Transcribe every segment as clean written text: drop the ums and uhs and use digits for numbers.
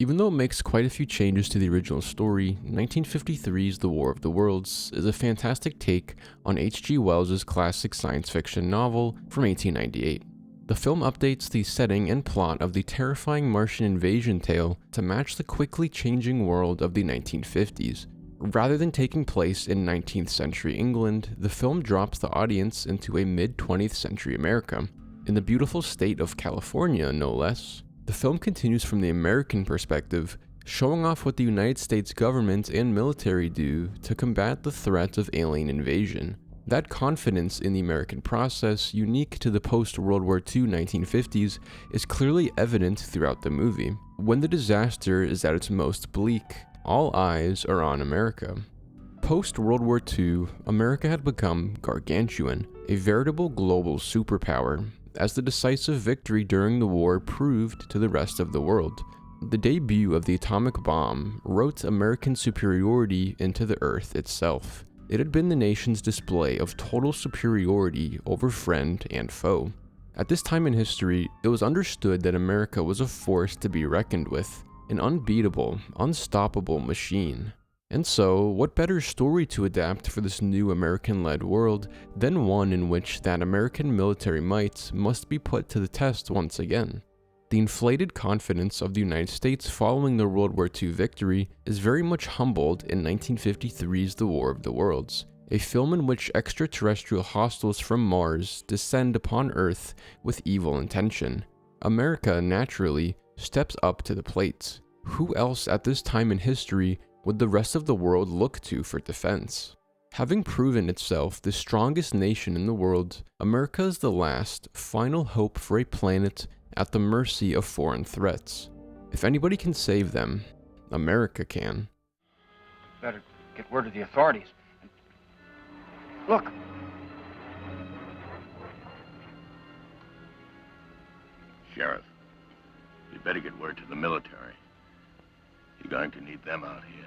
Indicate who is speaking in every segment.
Speaker 1: Even though it makes quite a few changes to the original story, 1953's The War of the Worlds is a fantastic take on H.G. Wells' classic science fiction novel from 1898. The film updates the setting and plot of the terrifying Martian invasion tale to match the quickly changing world of the 1950s. Rather than taking place in 19th century England, the film drops the audience into a mid-20th century America, in the beautiful state of California, no less. The film continues from the American perspective, showing off what the United States government and military do to combat the threat of alien invasion. That confidence in the American process, unique to the post-World War II 1950s, is clearly evident throughout the movie. When the disaster is at its most bleak, all eyes are on America. Post-World War II, America had become gargantuan, a veritable global superpower, as the decisive victory during the war proved to the rest of the world. The debut of the atomic bomb wrote American superiority into the Earth itself. It had been the nation's display of total superiority over friend and foe. At this time in history, it was understood that America was a force to be reckoned with, an unbeatable, unstoppable machine. And so, what better story to adapt for this new American-led world than one in which that American military might must be put to the test once again? The inflated confidence of the United States following the World War II victory is very much humbled in 1953's The War of the Worlds, a film in which extraterrestrial hostiles from Mars descend upon Earth with evil intention. America, naturally, steps up to the plate. Who else at this time in history would the rest of the world look to for defense? Having proven itself the strongest nation in the world, America is the last, final hope for a planet at the mercy of foreign threats. If anybody can save them, America can.
Speaker 2: Better get word to the authorities. Look!
Speaker 3: Sheriff, you better get word to the military. You're going to need them out here.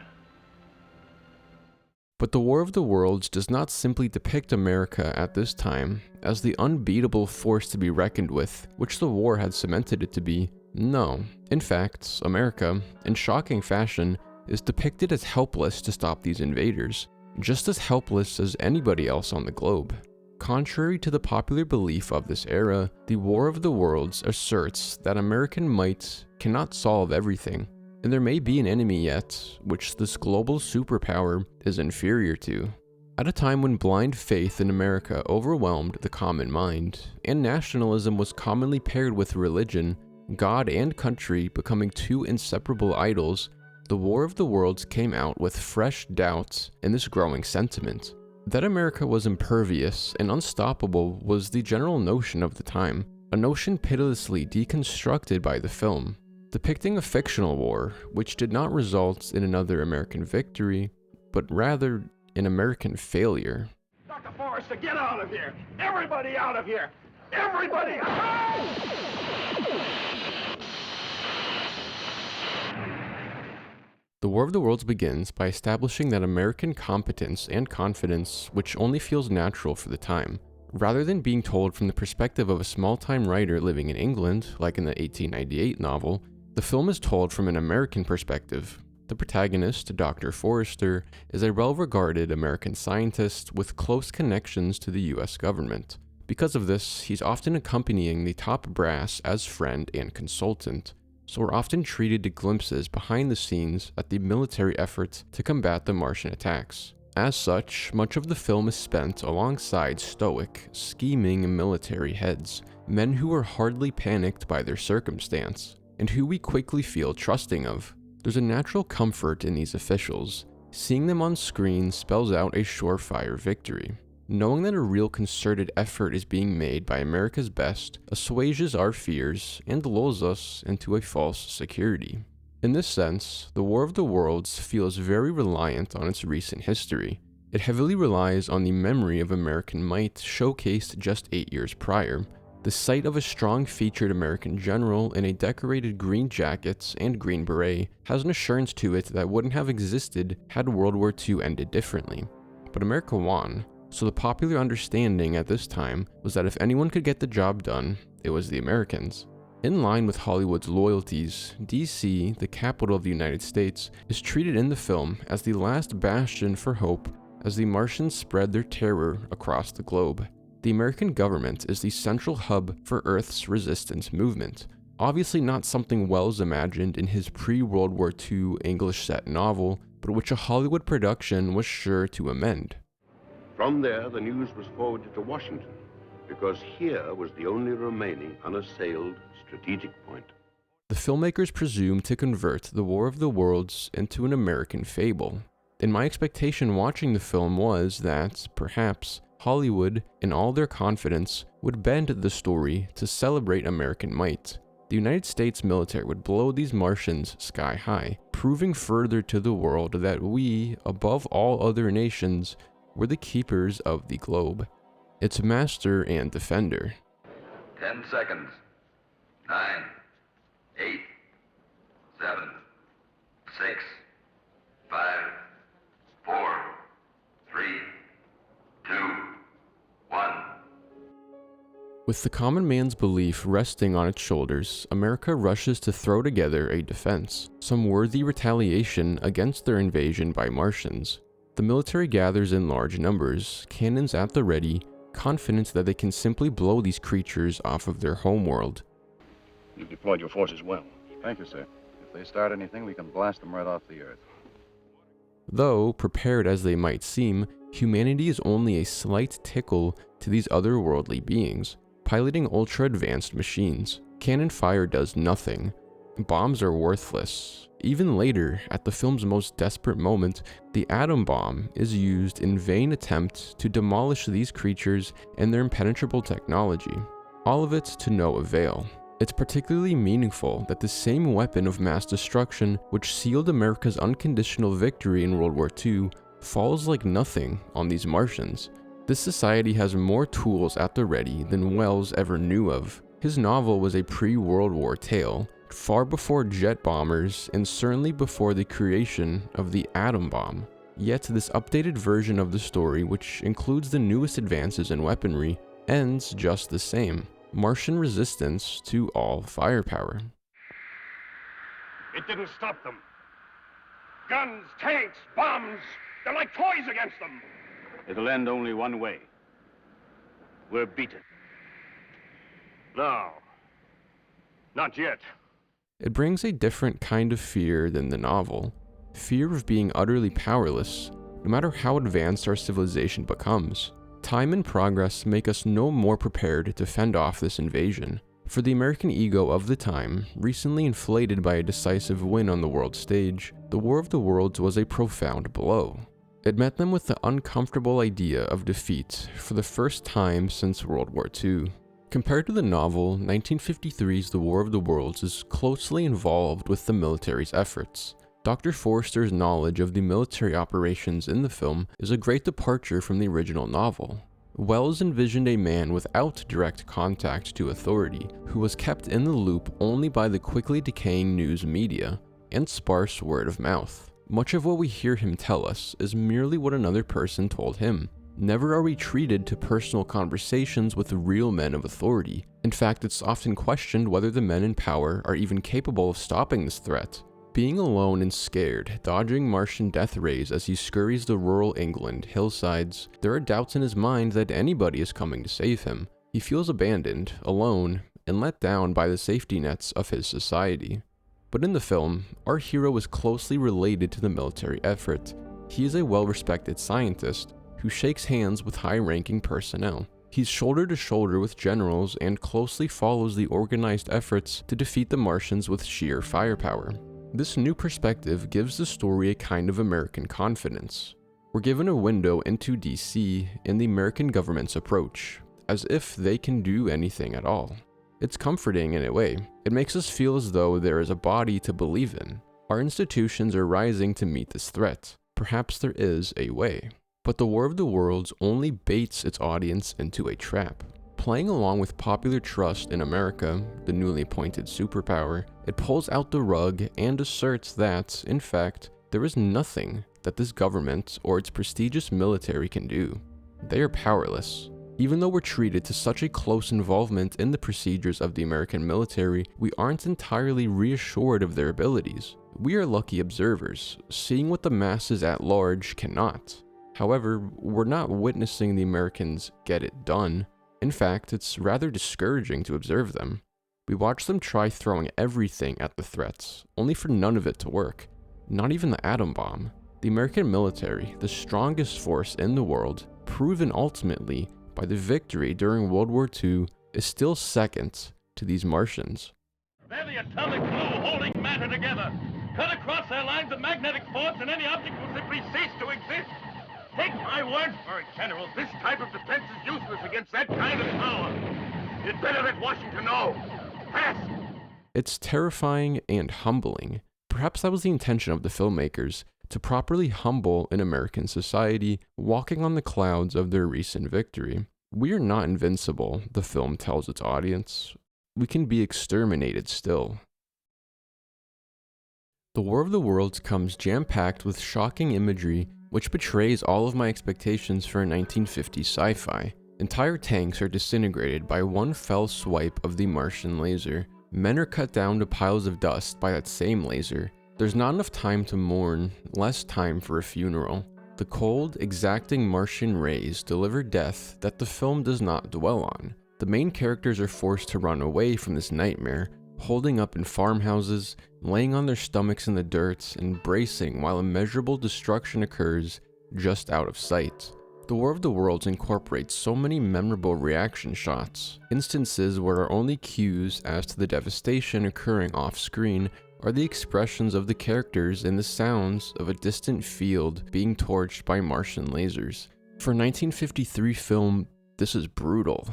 Speaker 1: But The War of the Worlds does not simply depict America at this time as the unbeatable force to be reckoned with, which the war had cemented it to be. No. In fact, America, in shocking fashion, is depicted as helpless to stop these invaders, just as helpless as anybody else on the globe. Contrary to the popular belief of this era, the War of the Worlds asserts that American might cannot solve everything, and there may be an enemy yet, which this global superpower is inferior to. At a time when blind faith in America overwhelmed the common mind, and nationalism was commonly paired with religion, God and country becoming two inseparable idols, the War of the Worlds came out with fresh doubts in this growing sentiment. That America was impervious and unstoppable was the general notion of the time, a notion pitilessly deconstructed by the film, depicting a fictional war which did not result in another American victory, but rather an American failure.
Speaker 4: Dr. Forrester, get out of here! Everybody out of here! Everybody out!
Speaker 1: The War of the Worlds begins by establishing that American competence and confidence which only feels natural for the time. Rather than being told from the perspective of a small-time writer living in England, like in the 1898 novel, the film is told from an American perspective. The protagonist, Dr. Forrester, is a well-regarded American scientist with close connections to the US government. Because of this, he's often accompanying the top brass as friend and consultant, so we're often treated to glimpses behind the scenes at the military efforts to combat the Martian attacks. As such, much of the film is spent alongside stoic, scheming military heads, men who are hardly panicked by their circumstance, and who we quickly feel trusting of. There's a natural comfort in these officials. Seeing them on screen spells out a surefire victory. Knowing that a real concerted effort is being made by America's best assuages our fears and lulls us into a false security. In this sense, The War of the Worlds feels very reliant on its recent history. It heavily relies on the memory of American might showcased just 8 years prior. The sight of a strong featured American general in a decorated green jacket and green beret has an assurance to it that wouldn't have existed had World War II ended differently. But America won, so the popular understanding at this time was that if anyone could get the job done, it was the Americans. In line with Hollywood's loyalties, DC, the capital of the United States, is treated in the film as the last bastion for hope as the Martians spread their terror across the globe. The American government is the central hub for Earth's resistance movement, obviously not something Wells imagined in his pre-World War II English-set novel, but which a Hollywood production was sure to amend.
Speaker 3: From there, the news was forwarded to Washington, because here was the only remaining unassailed strategic point.
Speaker 1: The filmmakers presumed to convert the War of the Worlds into an American fable. And my expectation watching the film was that, perhaps, Hollywood, in all their confidence, would bend the story to celebrate American might. The United States military would blow these Martians sky high, proving further to the world that we, above all other nations, were the keepers of the globe, its master and defender.
Speaker 5: 10 seconds. 9, 8, 7, 6, 5, 4, 3, 2, 1.
Speaker 1: With the common man's belief resting on its shoulders, America rushes to throw together a defense, some worthy retaliation against their invasion by Martians. The military gathers in large numbers, cannons at the ready, confident that they can simply blow these creatures off of their homeworld.
Speaker 6: You've deployed your forces well.
Speaker 7: Thank you, sir. If they start anything, we can blast them right off the Earth.
Speaker 1: Though, prepared as they might seem, humanity is only a slight tickle to these otherworldly beings, piloting ultra-advanced machines. Cannon fire does nothing. Bombs are worthless. Even later, at the film's most desperate moment, the atom bomb is used in vain attempts to demolish these creatures and their impenetrable technology. All of it to no avail. It's particularly meaningful that the same weapon of mass destruction which sealed America's unconditional victory in World War II falls like nothing on these Martians. This society has more tools at the ready than Wells ever knew of. His novel was a pre-World War tale, far before jet bombers and certainly before the creation of the atom bomb. Yet this updated version of the story, which includes the newest advances in weaponry, ends just the same. Martian resistance to all firepower.
Speaker 4: It didn't stop them. Guns, tanks, bombs, they're like toys against them.
Speaker 6: It'll end only one way. We're beaten.
Speaker 4: No, not yet.
Speaker 1: It brings a different kind of fear than the novel. Fear of being utterly powerless, no matter how advanced our civilization becomes. Time and progress make us no more prepared to fend off this invasion. For the American ego of the time, recently inflated by a decisive win on the world stage, the War of the Worlds was a profound blow. It met them with the uncomfortable idea of defeat for the first time since World War II. Compared to the novel, 1953's The War of the Worlds is closely involved with the military's efforts. Dr. Forster's knowledge of the military operations in the film is a great departure from the original novel. Wells envisioned a man without direct contact to authority, who was kept in the loop only by the quickly decaying news media and sparse word of mouth. Much of what we hear him tell us is merely what another person told him. Never are we treated to personal conversations with real men of authority. In fact, it's often questioned whether the men in power are even capable of stopping this threat. Being alone and scared, dodging Martian death rays as he scurries the rural England hillsides, there are doubts in his mind that anybody is coming to save him. He feels abandoned, alone, and let down by the safety nets of his society. But in the film, our hero is closely related to the military effort. He is a well-respected scientist who shakes hands with high-ranking personnel. He's shoulder to shoulder with generals and closely follows the organized efforts to defeat the Martians with sheer firepower. This new perspective gives the story a kind of American confidence. We're given a window into DC and the American government's approach, as if they can do anything at all. It's comforting in a way. It makes us feel as though there is a body to believe in. Our institutions are rising to meet this threat. Perhaps there is a way. But the War of the Worlds only baits its audience into a trap. Playing along with popular trust in America, the newly appointed superpower, it pulls out the rug and asserts that, in fact, there is nothing that this government or its prestigious military can do. They are powerless. Even though we're treated to such a close involvement in the procedures of the American military, we aren't entirely reassured of their abilities. We are lucky observers, seeing what the masses at large cannot. However, we're not witnessing the Americans get it done. In fact, it's rather discouraging to observe them. We watch them try throwing everything at the threats, only for none of it to work. Not even the atom bomb. The American military, the strongest force in the world, proven ultimately by the victory during World War II, is still second to these Martians.
Speaker 4: They're the atomic glue holding matter together. Cut across their lines of magnetic force and any object will simply cease to exist. Take my word for it, General. This type of defense is useless against that kind of power. You'd better let Washington know. Fast!
Speaker 1: It's terrifying and humbling. Perhaps that was the intention of the filmmakers, to properly humble an American society walking on the clouds of their recent victory. We are not invincible, the film tells its audience. We can be exterminated still. The War of the Worlds comes jam-packed with shocking imagery which betrays all of my expectations for a 1950s sci-fi. Entire tanks are disintegrated by one fell swipe of the Martian laser. Men are cut down to piles of dust by that same laser. There's not enough time to mourn, less time for a funeral. The cold, exacting Martian rays deliver death that the film does not dwell on. The main characters are forced to run away from this nightmare, holding up in farmhouses, laying on their stomachs in the dirt, and bracing while immeasurable destruction occurs just out of sight. The War of the Worlds incorporates so many memorable reaction shots, instances where our only cues as to the devastation occurring off-screen are the expressions of the characters and the sounds of a distant field being torched by Martian lasers. For a 1953 film, this is brutal.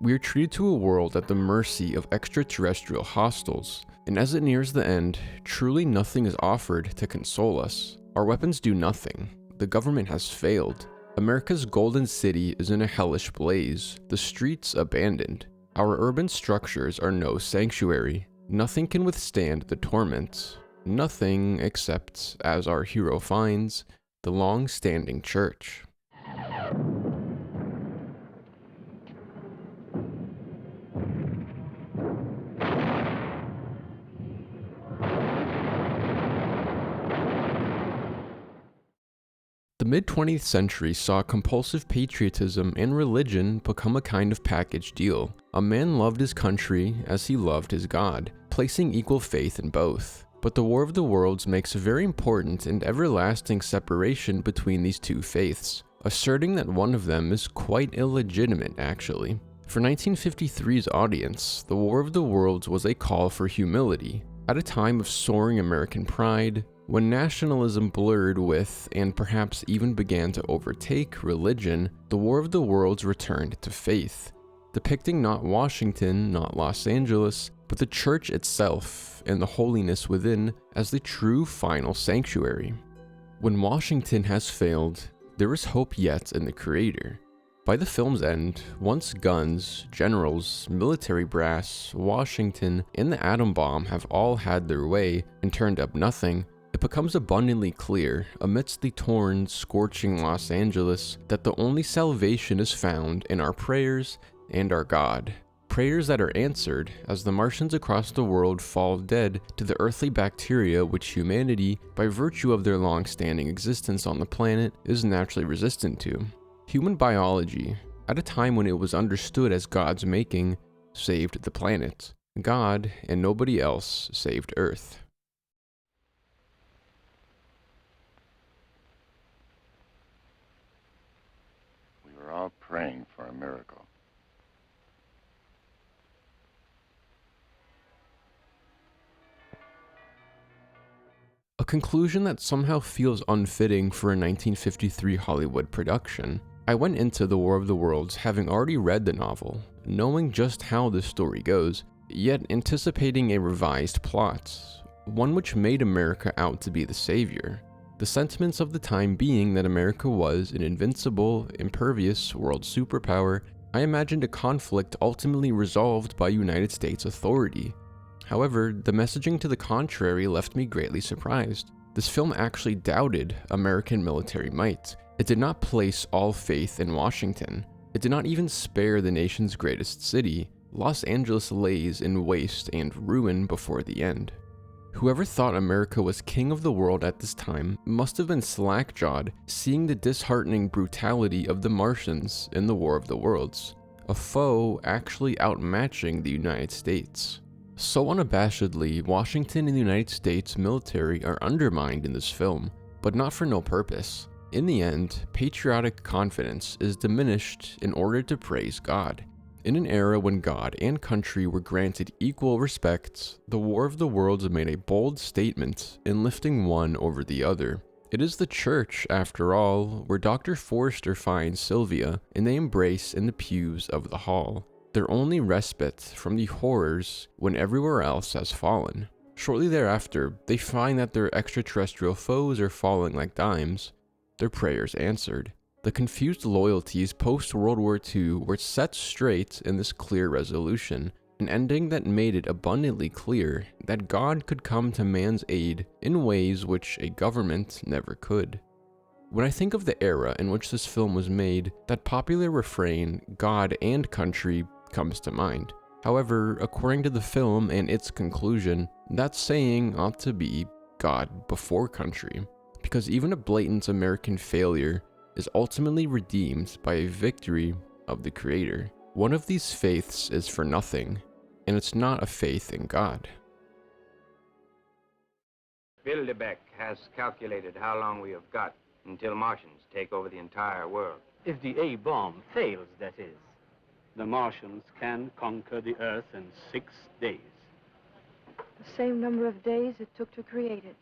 Speaker 1: We are treated to a world at the mercy of extraterrestrial hostiles, and as it nears the end, truly nothing is offered to console us. Our weapons do nothing. The government has failed. America's golden city is in a hellish blaze, the streets abandoned. Our urban structures are no sanctuary. Nothing can withstand the torment. Nothing except, as our hero finds, the long-standing church. The mid-20th century saw compulsive patriotism and religion become a kind of package deal. A man loved his country as he loved his God, placing equal faith in both. But the War of the Worlds makes a very important and everlasting separation between these two faiths, asserting that one of them is quite illegitimate actually. For 1953's audience, the War of the Worlds was a call for humility. At a time of soaring American pride, when nationalism blurred with, and perhaps even began to overtake, religion, the War of the Worlds returned to faith, depicting not Washington, not Los Angeles, but the church itself and the holiness within as the true final sanctuary. When Washington has failed, there is hope yet in the Creator. By the film's end, once guns, generals, military brass, Washington, and the atom bomb have all had their way and turned up nothing, it becomes abundantly clear, amidst the torn, scorching Los Angeles, that the only salvation is found in our prayers and our God. Prayers that are answered as the Martians across the world fall dead to the earthly bacteria which humanity, by virtue of their long-standing existence on the planet, is naturally resistant to. Human biology, at a time when it was understood as God's making, saved the planet. God and nobody else saved Earth.
Speaker 7: We're all praying for a miracle.
Speaker 1: A conclusion that somehow feels unfitting for a 1953 Hollywood production. I went into The War of the Worlds having already read the novel, knowing just how the story goes, yet anticipating a revised plot, one which made America out to be the savior. The sentiments of the time being that America was an invincible, impervious world superpower, I imagined a conflict ultimately resolved by United States authority. However, the messaging to the contrary left me greatly surprised. This film actually doubted American military might. It did not place all faith in Washington. It did not even spare the nation's greatest city. Los Angeles lays in waste and ruin before the end. Whoever thought America was king of the world at this time must have been slack-jawed, seeing the disheartening brutality of the Martians in the War of the Worlds, a foe actually outmatching the United States. So unabashedly, Washington and the United States military are undermined in this film, but not for no purpose. In the end, patriotic confidence is diminished in order to praise God. In an era when God and country were granted equal respect, the War of the Worlds made a bold statement in lifting one over the other. It is the church, after all, where Dr. Forrester finds Sylvia, and they embrace in the pews of the hall, their only respite from the horrors when everywhere else has fallen. Shortly thereafter, they find that their extraterrestrial foes are falling like dimes, their prayers answered. The confused loyalties post-World War II were set straight in this clear resolution, an ending that made it abundantly clear that God could come to man's aid in ways which a government never could. When I think of the era in which this film was made, that popular refrain, God and country, comes to mind. However, according to the film and its conclusion, that saying ought to be God before country, because even a blatant American failure is ultimately redeemed by a victory of the Creator. One of these faiths is for nothing, and it's not a faith in God.
Speaker 8: Bill DeBeck has calculated how long we have got until Martians take over the entire world.
Speaker 6: If the A-bomb fails, that is. The Martians can conquer the Earth in 6 days.
Speaker 9: The same number of days it took to create it.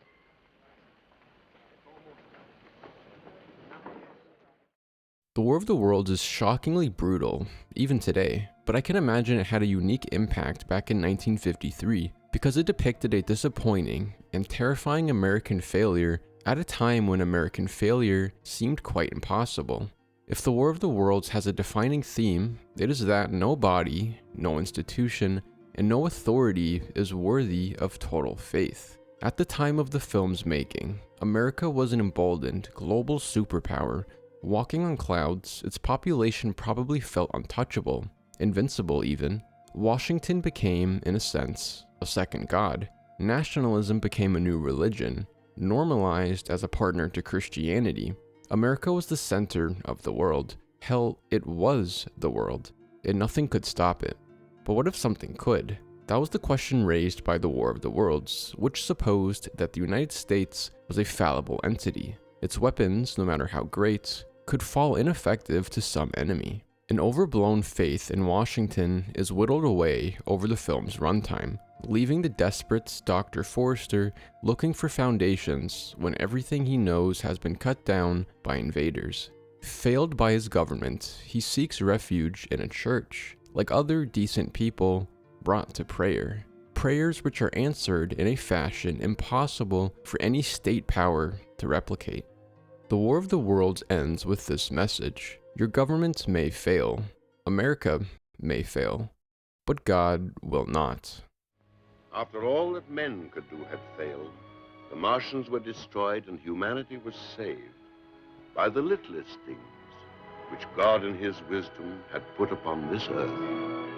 Speaker 1: The War of the Worlds is shockingly brutal, even today, but I can imagine it had a unique impact back in 1953 because it depicted a disappointing and terrifying American failure at a time when American failure seemed quite impossible. If the War of the Worlds has a defining theme, it is that no body, no institution, and no authority is worthy of total faith. At the time of the film's making, America was an emboldened global superpower. Walking on clouds, its population probably felt untouchable, invincible even. Washington became, in a sense, a second god. Nationalism became a new religion, normalized as a partner to Christianity. America was the center of the world. Hell, it was the world, and nothing could stop it. But what if something could? That was the question raised by the War of the Worlds, which supposed that the United States was a fallible entity. Its weapons, no matter how great, could fall ineffective to some enemy. An overblown faith in Washington is whittled away over the film's runtime, leaving the desperate Dr. Forrester looking for foundations when everything he knows has been cut down by invaders. Failed by his government, he seeks refuge in a church, like other decent people brought to prayer. Prayers which are answered in a fashion impossible for any state power to replicate. The War of the Worlds ends with this message: your government may fail, America may fail, but God will not.
Speaker 3: After all that men could do had failed, the Martians were destroyed and humanity was saved by the littlest things which God in his wisdom had put upon this earth.